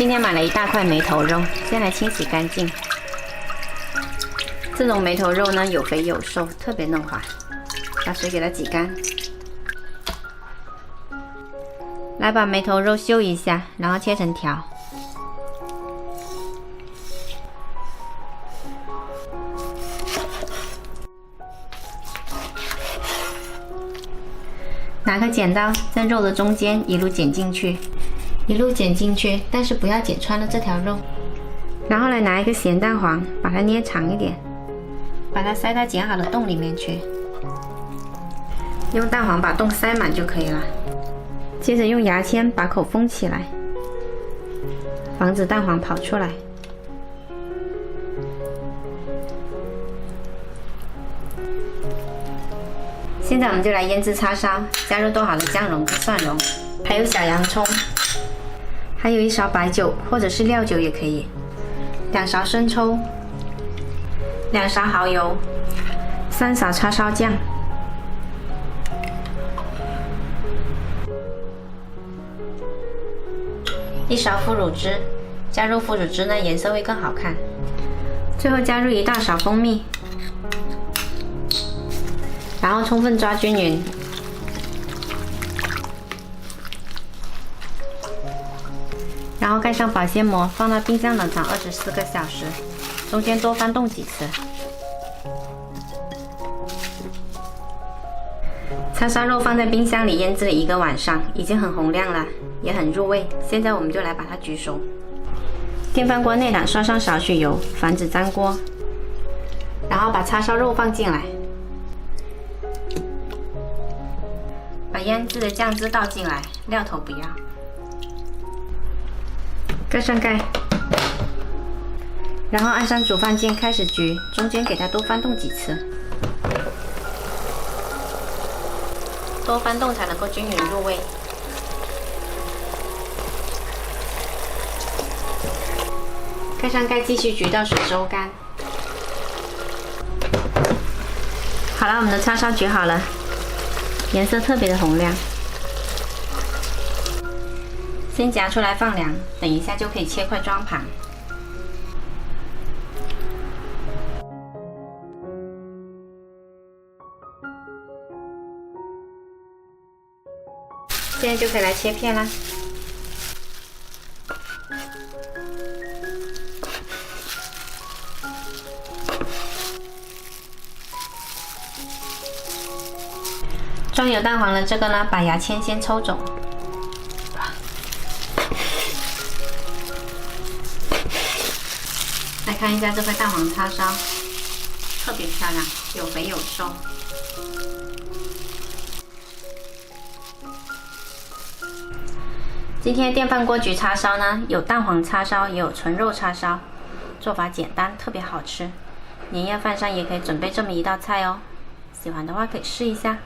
今天买了一大块梅头肉，先来清洗干净。这种梅头肉呢，有肥有瘦，特别嫩滑。把水给它挤干。来把梅头肉修一下，然后切成条。拿个剪刀在肉的中间一路剪进去，一路剪进去，但是不要剪穿了这条肉。然后来拿一个咸蛋黄，把它捏长一点，把它塞到剪好的洞里面去。用蛋黄把洞塞满就可以了。接着用牙签把口封起来，防止蛋黄跑出来。现在我们就来腌制叉烧，加入剁好的姜蓉和蒜蓉，还有小洋葱，还有1勺白酒或者是料酒也可以，2勺生抽，2勺蚝油，3勺叉烧酱。1勺腐乳汁，加入腐乳汁呢，颜色会更好看。最后加入1大勺蜂蜜，然后充分抓均匀。然后盖上保鲜膜，放到冰箱冷藏24个小时，中间多翻动几次。叉烧肉放在冰箱里腌制了1个晚上，已经很红亮了，也很入味。现在我们就来把它焗熟。电饭锅内胆刷上少许油，防止粘锅。然后把叉烧肉放进来，把腌制的酱汁倒进来，料头不要。盖上盖，然后按上煮饭键开始焗，中间给它多翻动几次。多翻动才能够均匀入味。盖上盖，继续焗到水收干。好了，我们的叉烧焗好了，颜色特别的红亮。先夹出来放凉，等一下就可以切块装盘。现在就可以来切片啦。装有蛋黄的这个呢，把牙签先抽走。来看一下这块蛋黄叉烧，特别漂亮，有肥有瘦。今天电饭锅焗叉烧呢，有蛋黄叉烧，也有纯肉叉烧，做法简单，特别好吃。年夜饭上也可以准备这么一道菜哦。喜欢的话可以试一下。